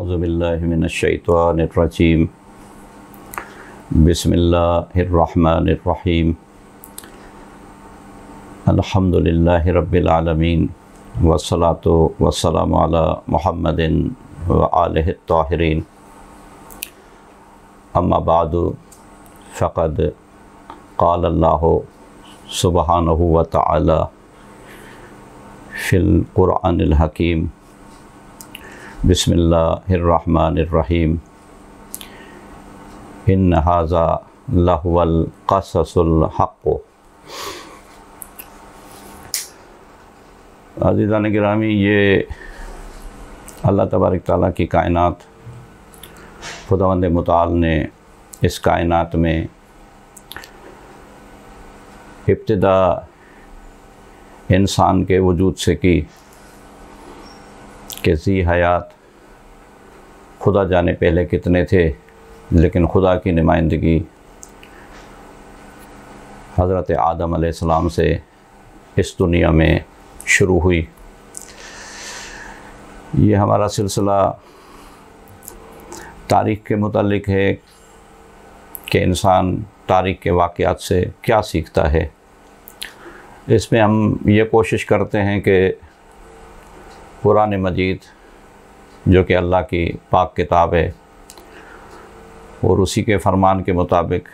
अऊज़ु बिल्लाहि मिनश्शैतानिर्रजीम बिस्मिल्लाहिर्रहमानिर्रहीम अल्हम्दुलिल्लाहि रब्बिल आलमीन वस्सलातु वस्सलामु अला मुहम्मदिन व आलिहि त्ताहिरीन अम्मा बादु फ़क़द क़ाल अल्लाहु सुब्हानहु व तआला फ़िल क़ुरआनिल हकीम बिस्मिल्लाहिर्रहमानिर्रहीम इन्न हाज़ा लहुवल क़ससुल हक़्क़। अज़ीज़ान गिरामी, ये अल्लाह तबारक तआला की कायनात, खुदावंद मुताल ने इस कायनात में इब्तिदा इंसान के वजूद से की कि ज़ी हयात खुदा जाने पहले कितने थे, लेकिन खुदा की नुमाइंदगी हज़रत आदम अलैहिस्सलाम से इस दुनिया में शुरू हुई। ये हमारा सिलसिला तारीख़ के मुतालिक है कि इंसान तारीख़ के वाक़यात से क्या सीखता है। इसमें हम ये कोशिश करते हैं कि कुरान मजीद, जो कि अल्लाह की पाक किताब है, और उसी के फ़रमान के मुताबिक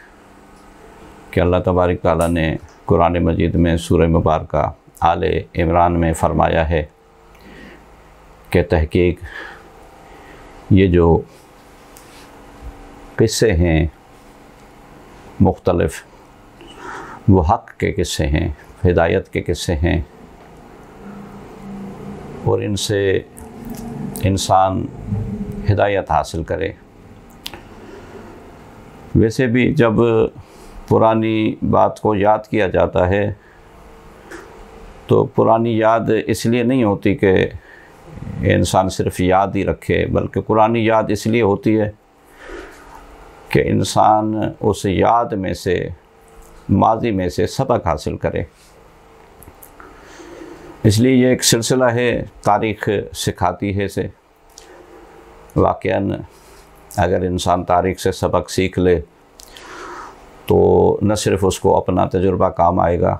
कि अल्लाह तबारक तआला ने कुरान मजीद में सूरह मुबारका आले इमरान में फ़रमाया है कि तहक़ीक़ ये जो क़िस्से हैं मुख्तलिफ़, वो हक़ के क़िस्से हैं, हिदायत के क़िस्से हैं, और इनसे इंसान हिदायत हासिल करे। वैसे भी जब पुरानी बात को याद किया जाता है तो पुरानी याद इसलिए नहीं होती कि इंसान सिर्फ़ याद ही रखे, बल्कि पुरानी याद इसलिए होती है कि इंसान उस याद में से, माज़ी में से सबक हासिल करे। इसलिए ये एक सिलसिला है, तारीख़ सिखाती है से। वाक़यान अगर इंसान तारीख़ से सबक सीख ले तो न सिर्फ़ उसको अपना तजुर्बा काम आएगा,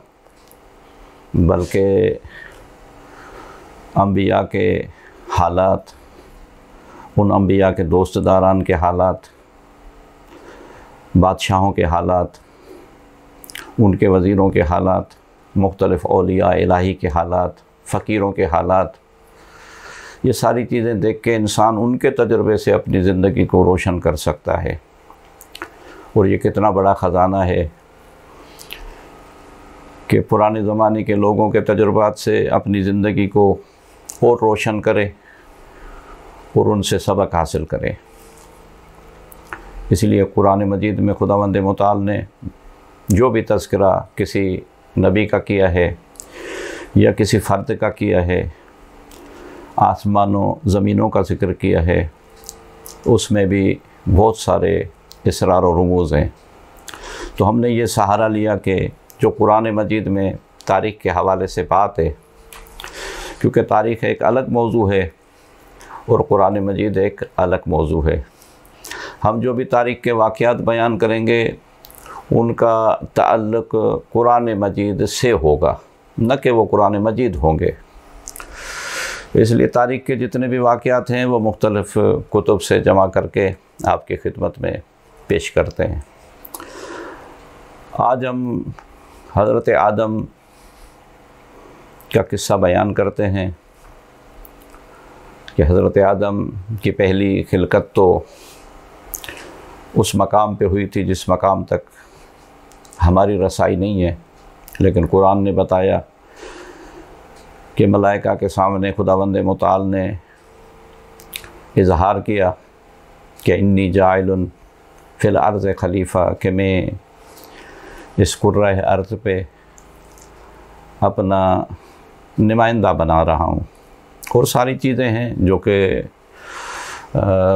बल्कि अंबिया के हालात, उन अंबिया के दोस्तदारान के हालात, बादशाहों के हालात, उनके वज़ीरों के हालात, मुख्तलिफ़ औलिया इलाही के हालात, फ़कीरों के हालात, ये सारी चीज़ें देख के इंसान उनके तजुर्बे से अपनी ज़िंदगी को रोशन कर सकता है। और ये कितना बड़ा ख़जाना है कि पुराने ज़माने के लोगों के तजुर्बात से अपनी ज़िंदगी को और रोशन करे और उनसे सबक हासिल करे। इसलिए कुरान मजीद में खुदावंद मुताल ने जो भी तज़किरा किसी नबी का किया है या किसी फ़र्द का किया है, आसमानों ज़मीनों का ज़िक्र किया है, उसमें भी बहुत सारे इसरार और रमूज़ हैं। तो हमने ये सहारा लिया कि जो कुरान मजीद में तारीख़ के हवाले से बात है, क्योंकि तारीख़ एक अलग मौजू है और कुरान मजीद एक अलग मौजू है। हम जो भी तारीख़ के वाक़यात बयान करेंगे उनका ताल्लुक़ कुरान मजीद से होगा, न कि वो कुरान मजीद होंगे। इसलिए तारीख़ के जितने भी वाक़यात हैं वो मुख्तलिफ़ कुतुब से जमा करके आपकी खिदमत में पेश करते हैं। आज हम हज़रत आदम का किस्सा बयान करते हैं कि हज़रत आदम की पहली खिलकत तो उस मकाम पे हुई थी जिस मकाम तक हमारी रसाई नहीं है, लेकिन कुरान ने बताया कि मलाइका के सामने खुदावंद मुताल ने इज़हार किया कि इन्नी जाइलुन फ़िल अर्ज़ खलीफ़ा, कि मैं इस कुर्राह अर्ज़ पे अपना नुमाइंदा बना रहा हूँ। और सारी चीज़ें हैं जो कि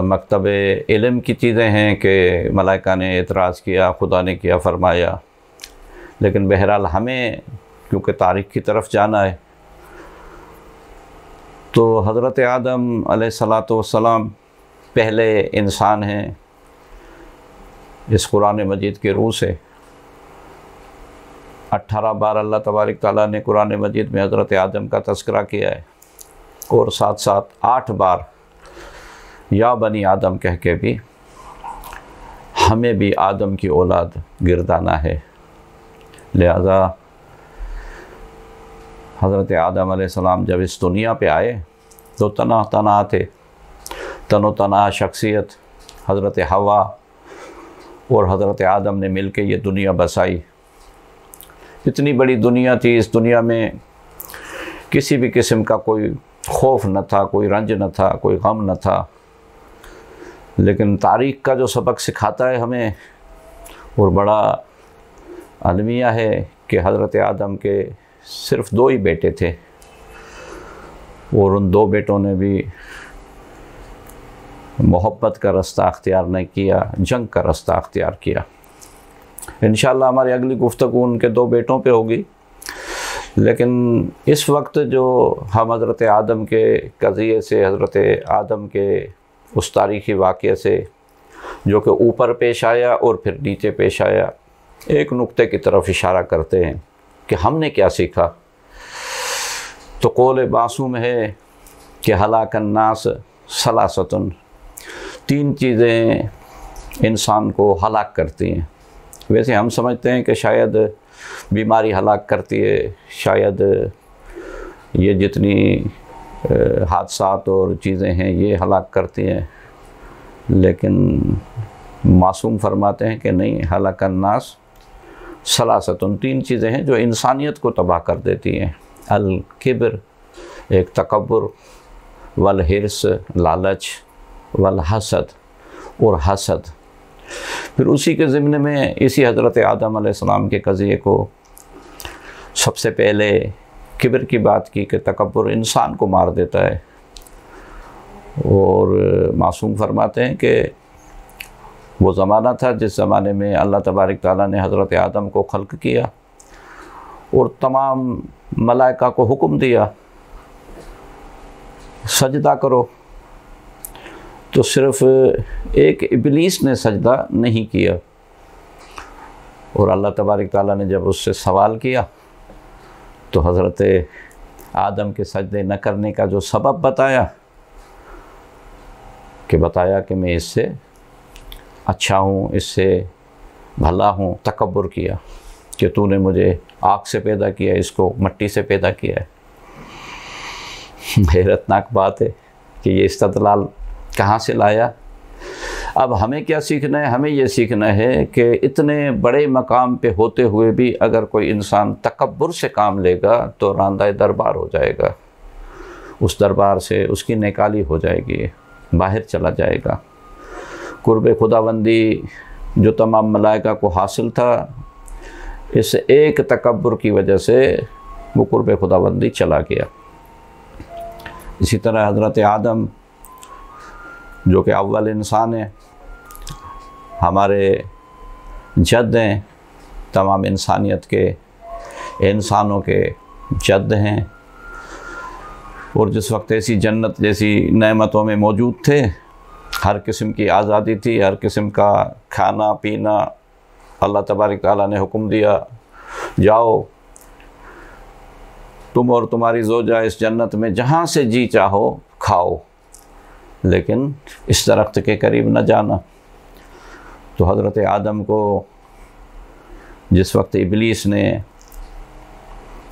मकतब इल्म की चीज़ें हैं कि मलाइका ने एतराज़ किया, खुदा ने किया फ़रमाया, लेकिन बहरहाल हमें क्योंकि तारीख़ की तरफ जाना है तो हज़रत आदम अलैहिस्सलातु वस्सलाम पहले इंसान हैं इस कुरान मजीद के रूह से। 18 बार अल्लाह तबारक ताला ने कुरान मजीद में हज़रत आदम का तज़किरा किया है, और साथ साथ 8 बार या बनी आदम कह के भी हमें भी आदम की औलाद गिरदाना है। लिहाजा हज़रत आदम अलैहिस्सलाम जब इस दुनिया पे आए तो तना थे, तनो तना शख्सियत हज़रत हवा और हज़रत आदम ने मिल के ये दुनिया बसाई। इतनी बड़ी दुनिया थी, इस दुनिया में किसी भी किस्म का कोई खौफ न था, कोई रंज न था, कोई गम न था। लेकिन तारीख़ का जो सबक सिखाता है हमें, और बड़ा अलमिया है कि हज़रत आदम के सिर्फ़ 2 ही बेटे थे, और उन 2 बेटों ने भी मोहब्बत का रास्ता अख्तियार नहीं किया, जंग का रास्ता अख्तियार किया। इंशाअल्लाह हमारी अगली गुफ्तगू उनके 2 बेटों पे होगी। लेकिन इस वक्त जो हम हज़रत आदम के कज़िये से, हज़रत आदम के उस तारीख़ी वाक़ये से जो कि ऊपर पेश आया और फिर नीचे पेश आया, एक नुक्ते की तरफ इशारा करते हैं कि हमने क्या सीखा। तो कौल मासूम है कि हलाकन नास सलासतुन, 3 चीज़ें इंसान को हलाक करती हैं। वैसे हम समझते हैं कि शायद बीमारी हलाक करती है, शायद ये जितनी हादसात और चीज़ें हैं ये हलाक करती हैं, लेकिन मासूम फरमाते हैं कि नहीं, हलाकन नास सलासतुन, 3 चीज़ें हैं जो इंसानियत को तबाह कर देती हैं। अल किब्र, एक तकब्बुर, वल हिर्स, लालच, वल हसद, और हसद। फिर उसी के ज़िम्न में इसी हज़रत आदम अलैहिस्सलाम के कज़िये को सबसे पहले किब्र की बात की कि तकब्बुर इंसान को मार देता है। और मासूम फरमाते हैं कि वो ज़माना था जिस ज़माने में अल्लाह तबारक ताला ने हज़रत आदम को खल्क़ किया और तमाम मलाइका को हुक्म दिया सजदा करो, तो सिर्फ़ एक इब्लीस ने सजदा नहीं किया। और अल्लाह तबारक ताला ने जब उससे सवाल किया तो हज़रत आदम के सजदे न करने का जो सबब बताया कि मैं इससे अच्छा हूँ, इससे भला हूँ, तकब्बुर किया कि तूने मुझे आग से पैदा किया, इसको मट्टी से पैदा किया है। हैरतनाक बात है कि ये इस्तदलाल कहाँ से लाया। अब हमें क्या सीखना है? हमें ये सीखना है कि इतने बड़े मकाम पे होते हुए भी अगर कोई इंसान तकब्बुर से काम लेगा तो रांदा दरबार हो जाएगा, उस दरबार से उसकी निकाली हो जाएगी, बाहर चला जाएगा। कुर्ब खुदाबंदी जो तमाम मलाइका को हासिल था, इस एक तकब्बुर की वजह से वो कुर्ब खुदाबंदी चला गया। इसी तरह हज़रत आदम जो कि अव्वल इंसान है, हमारे जद हैं, तमाम इंसानियत के इंसानों के जद हैं। और जिस वक्त ऐसी जन्नत जैसी नेमतों में मौजूद थे, हर किस्म की आज़ादी थी, हर किस्म का खाना पीना, अल्लाह तबारक ताला ने हुक्म दिया जाओ तुम और तुम्हारी ज़ौजा इस जन्नत में जहाँ से जी चाहो खाओ, लेकिन इस दरख्त के करीब न जाना। तो हज़रत आदम को जिस वक्त इब्लीस ने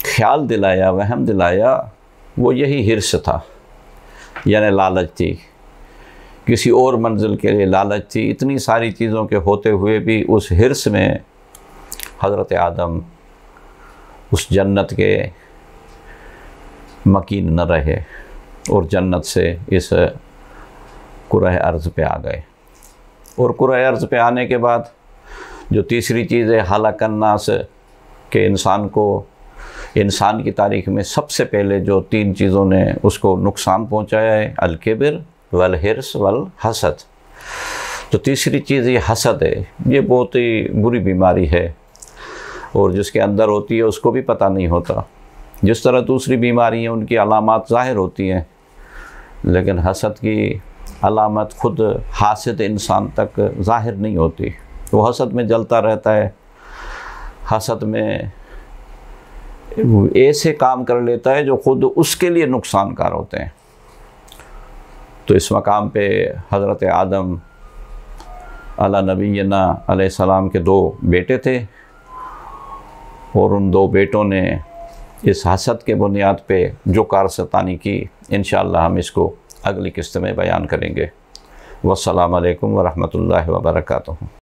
ख्याल दिलाया, वहम दिलाया, वो यही हिर्स था, यानी लालच थी, किसी और मंजिल के लिए लालच थी। इतनी सारी चीज़ों के होते हुए भी उस हिर्स में हज़रत आदम उस जन्नत के मकीन न रहे और जन्नत से इस कुरह अर्ज़ पे आ गए। और कुरह अर्ज़ पे आने के बाद जो तीसरी चीज़ है हलाकन नास, के इंसान को, इंसान की तारीख़ में सबसे पहले जो 3 चीज़ों ने उसको नुकसान पहुँचाया है, अल किब्र वल हिर्स वल हसद। तो तीसरी चीज़ ये हसद है। ये बहुत ही बुरी बीमारी है और जिसके अंदर होती है उसको भी पता नहीं होता। जिस तरह दूसरी बीमारी हैं उनकी अलामात ज़ाहिर होती हैं, लेकिन हसद की अलामत खुद हासिद इंसान तक ज़ाहिर नहीं होती। वो हसद में जलता रहता है, हसद में ऐसे काम कर लेता है जो खुद उसके लिए नुकसानकार होते हैं। तो इस मकाम पे हज़रत आदम अला नबीना अलैहिस्सलाम के 2 बेटे थे और उन 2 बेटों ने इस हसद के बुनियाद पे जो कारस्तानी की, इंशाअल्लाह हम इसको अगली किस्त में बयान करेंगे। वस्सलामु अलैकुम व रहमतुल्लाहि व बरकातुहू।